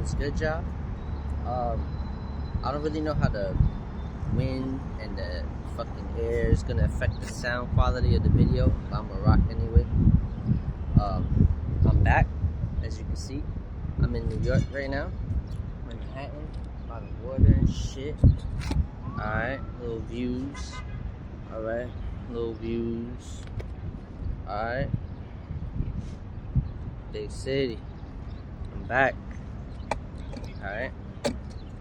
What's good, y'all? I don't really know how the wind and the fucking air is gonna affect the sound quality of the video, but I'm gonna rock anyway. I'm back, as you can see. I'm in New York right now, Manhattan, a lot of water and shit. Alright, little views. Alright, little views. Alright, big city. I'm back. Alright,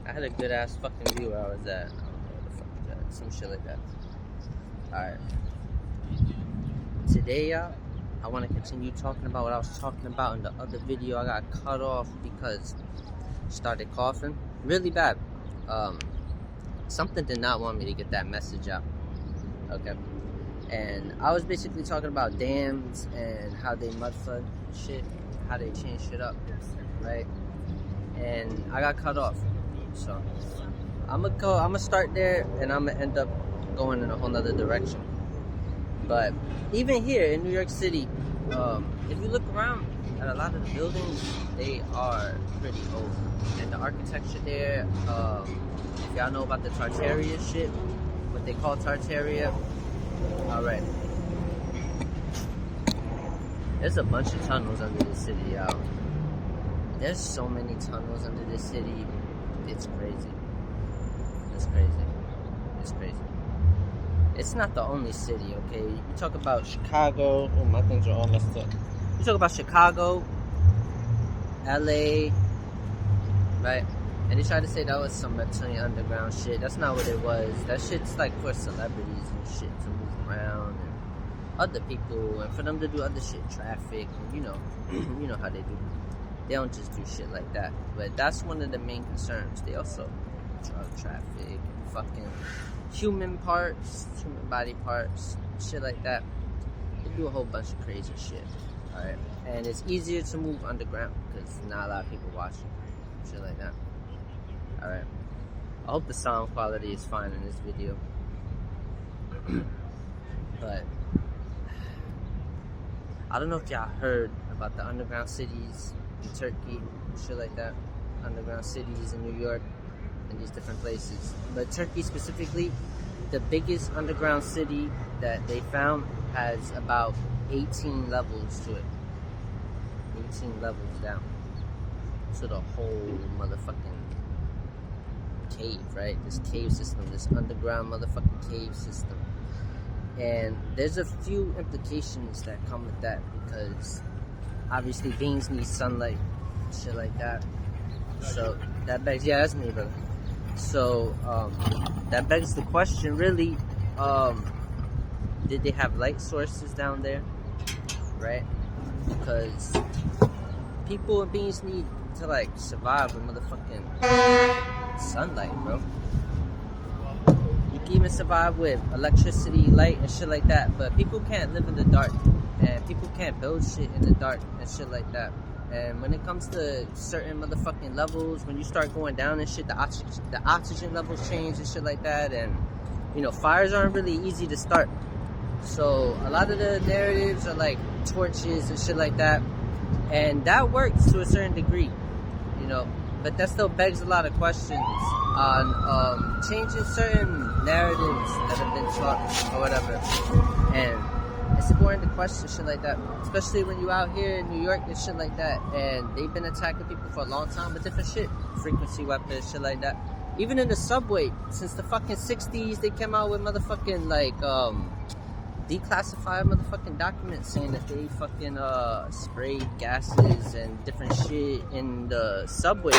I had a good ass fucking view where I was at. I don't know what the fuck is that, some shit like that. Alright, today, y'all, I want to continue talking about what I was talking about in the other video. I got cut off because I started coughing really bad. Something did not want me to get that message out. Okay, and I was basically talking about dams and how they mud flood shit, how they change shit up, right? And I got cut off, so I'm gonna start there, and I'm gonna end up going in a whole nother direction. But even here in New York City, if you look around at a lot of the buildings, they are pretty old, and the architecture there, if y'all know about the Tartaria shit, what they call Tartaria, alright, there's a bunch of tunnels under the city, y'all. There's so many tunnels under the city. It's crazy. It's crazy. It's crazy. It's not the only city, okay? You talk about Chicago. Oh, my things are all messed up. You talk about Chicago, LA, right? And they try to say that was some reptilian underground shit. That's not what it was. That shit's like for celebrities and shit to move around and other people, and for them to do other shit, traffic, and you know how they do. They don't just do shit like that. But that's one of the main concerns. They also drug traffic, fucking human parts, human body parts, shit like that. They do a whole bunch of crazy shit. Alright? And it's easier to move underground because not a lot of people watching. Shit like that. Alright. I hope the sound quality is fine in this video. But I don't know if y'all heard about the underground cities in Turkey, shit like that. Underground cities in New York and these different places. But Turkey specifically, the biggest underground city that they found has about 18 levels to it. 18 levels down to the whole motherfucking cave, right? This cave system, this underground motherfucking cave system. And there's a few implications that come with that, because obviously beings need sunlight, shit like that. So that begs, yeah, that's me, brother. So that begs the question, really, did they have light sources down there, right? Because people and beings need to like survive with motherfucking sunlight, bro. You can even survive with electricity, light, and shit like that, but people can't live in the dark, and people can't build shit in the dark and shit like that. And when it comes to certain motherfucking levels, when you start going down and shit, the oxygen levels change and shit like that, and fires aren't really easy to start. So a lot of the narratives are like torches and shit like that, and that works to a certain degree, but that still begs a lot of questions on changing certain narratives that have been taught or whatever. And it's important to question shit like that, especially when you out here in New York and shit like that, and they've been attacking people for a long time with different shit, frequency weapons, shit like that. Even in the subway, since the fucking 60s, they came out with motherfucking like declassified motherfucking documents saying that they fucking sprayed gases and different shit in the subway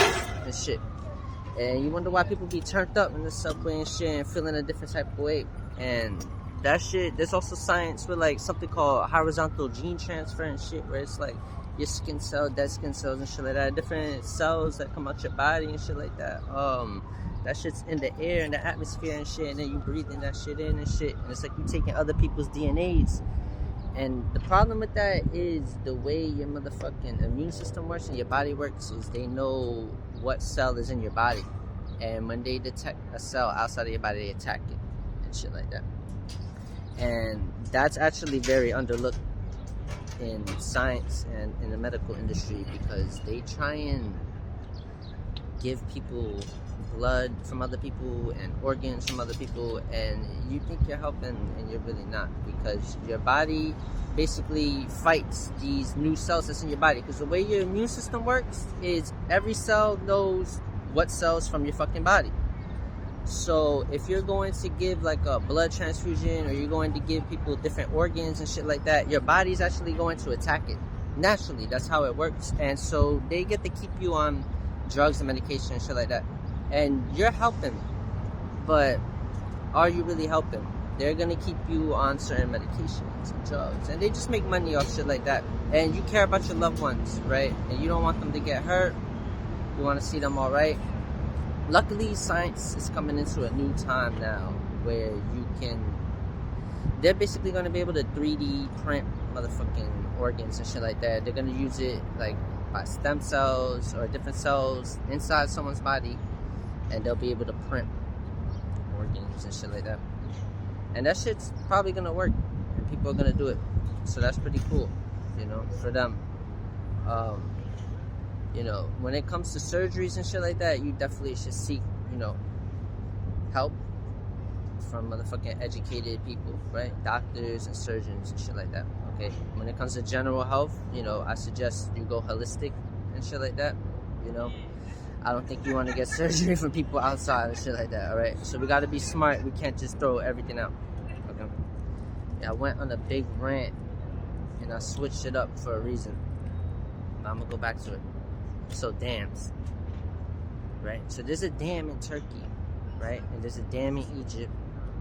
and shit. And you wonder why people be turned up in the subway and shit and feeling a different type of way. And that shit, there's also science with like something called horizontal gene transfer and shit, where it's like your skin cell, dead skin cells and shit like that, different cells that come out your body and shit like that. That shit's in the air, in the atmosphere and shit, and then you breathing that shit in and shit, and it's like you taking other people's DNAs. And the problem with that is the way your motherfucking immune system works and your body works is they know what cell is in your body, and when they detect a cell outside of your body, they attack it and shit like that. And that's actually very underlooked in science and in the medical industry, because they try and give people blood from other people and organs from other people, and you think you're helping, and you're really not, because your body basically fights these new cells that's in your body. Because the way your immune system works is every cell knows what cells from your fucking body. So if you're going to give like a blood transfusion, or you're going to give people different organs and shit like that, your body's actually going to attack it naturally. That's how it works. And so they get to keep you on drugs and medication and shit like that, and you're helping, but are you really helping? They're gonna keep you on certain medications and drugs, and they just make money off shit like that. And you care about your loved ones, right? And you don't want them to get hurt. You want to see them all right. Luckily, science is coming into a new time now where they're basically going to be able to 3D print motherfucking organs and shit like that. They're going to use it like by stem cells or different cells inside someone's body, and they'll be able to print organs and shit like that. And that shit's probably going to work, and people are going to do it. So that's pretty cool, for them. When it comes to surgeries and shit like that, you definitely should seek, help from motherfucking educated people, right? Doctors and surgeons and shit like that, okay? When it comes to general health, I suggest you go holistic and shit like that, I don't think you want to get surgery from people outside and shit like that, all right? So we got to be smart. We can't just throw everything out, okay? Yeah, I went on a big rant, and I switched it up for a reason. But I'm going to go back to it. So dams, right? So there's a dam in Turkey, right? And there's a dam in Egypt,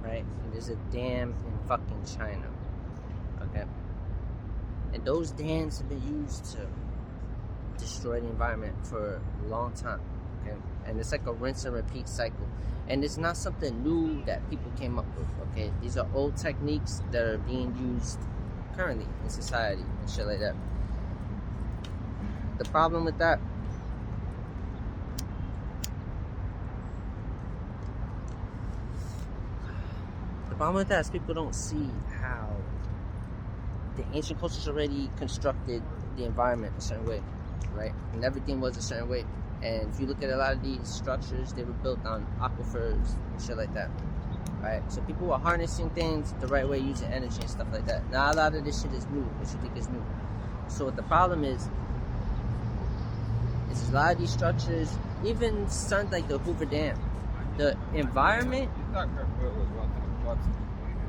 right? And there's a dam in fucking China, okay? And those dams have been used to destroy the environment for a long time, okay? And it's like a rinse and repeat cycle. And it's not something new that people came up with, okay? These are old techniques that are being used currently in society and shit like that. The problem with that is people don't see how the ancient cultures already constructed the environment a certain way, right? And everything was a certain way. And if you look at a lot of these structures, they were built on aquifers and shit like that, right? So people were harnessing things the right way, using energy and stuff like that. Now a lot of this shit is new, what you think is new. So what the problem is a lot of these structures, even something like the Hoover Dam, the environment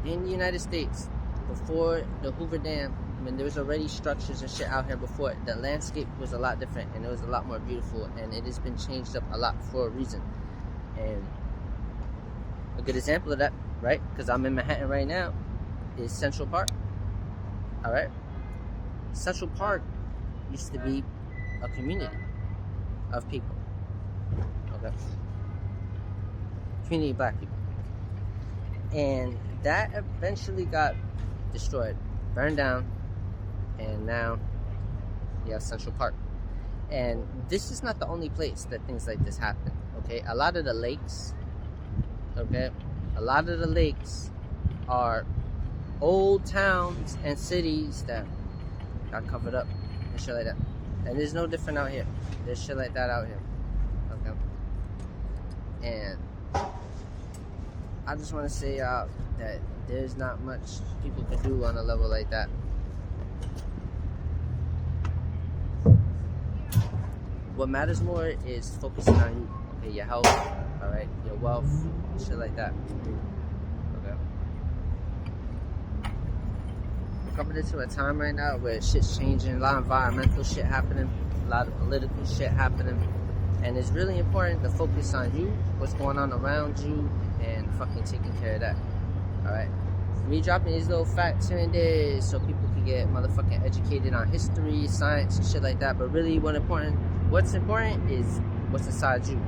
in the United States before the Hoover Dam, when there was already structures and shit out here before it, the landscape was a lot different, and it was a lot more beautiful, and it has been changed up a lot for a reason. And a good example of that, right, because I'm in Manhattan right now, is Central Park. All right, Central Park used to be a community of people, okay? Community of black people. And that eventually got destroyed, burned down, and now you have Central Park. And this is not the only place that things like this happen, okay? A lot of the lakes, okay? A lot of the lakes are old towns and cities that got covered up and shit like that. And there's no different out here. There's shit like that out here, okay? And I just want to say that there's not much people can do on a level like that. What matters more is focusing on you, okay? Your health, all right? Your wealth, shit like that, okay? We're coming into a time right now where shit's changing, a lot of environmental shit happening, a lot of political shit happening, and it's really important to focus on you, what's going on around you, and fucking taking care of that, alright? Me dropping these little facts here and there so people can get motherfucking educated on history, science, and shit like that, but really what's important is what's inside you,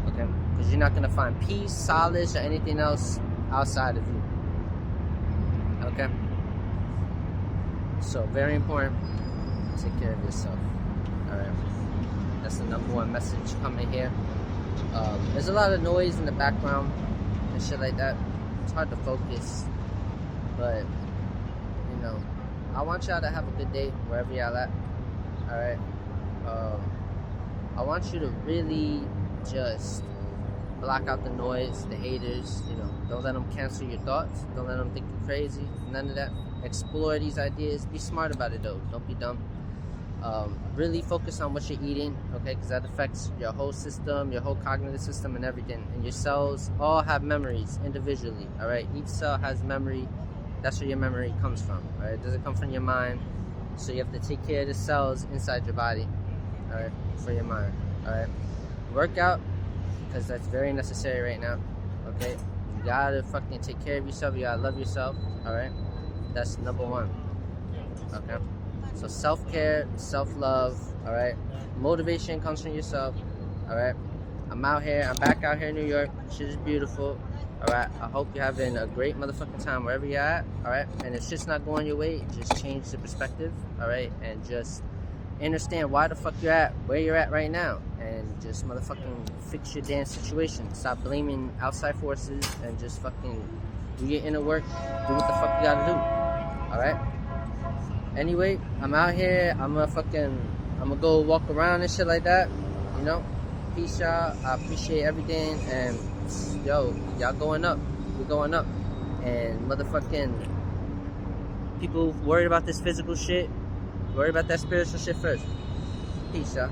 okay? Because you're not gonna find peace, solace, or anything else outside of you, okay? So, very important, take care of yourself, alright? That's the number one message coming here. There's a lot of noise in the background and shit like that. It's hard to focus, but I want y'all to have a good day wherever y'all at. All right. I want you to really just block out the noise, the haters, you know. Don't let them cancel your thoughts. Don't let them think you're crazy. None of that. Explore these ideas. Be smart about it, though. Don't be dumb. Really focus on what you're eating, okay? Because that affects your whole system, your whole cognitive system, and everything. And your cells all have memories individually, all right? Each cell has memory. That's where your memory comes from, all right? It doesn't come from your mind. So you have to take care of the cells inside your body, all right, for your mind, all right? Work out, because that's very necessary right now, okay? You gotta fucking take care of yourself. You gotta love yourself, all right? That's number one, okay? So self-care, self-love, all right? Motivation comes from yourself, all right? I'm back out here in New York. Shit is beautiful, all right? I hope you're having a great motherfucking time wherever you're at, all right? And if shit's not going your way, just change the perspective, all right? And just understand why the fuck you're at, where you're at right now, and just motherfucking fix your damn situation. Stop blaming outside forces and just fucking do your inner work. Do what the fuck you gotta do, all right? Anyway, I'm out here. I'm gonna go walk around and shit like that. You know, peace, y'all. I appreciate everything. And yo, y'all going up. We're going up. And motherfucking people worried about this physical shit. Worry about that spiritual shit first. Peace, y'all.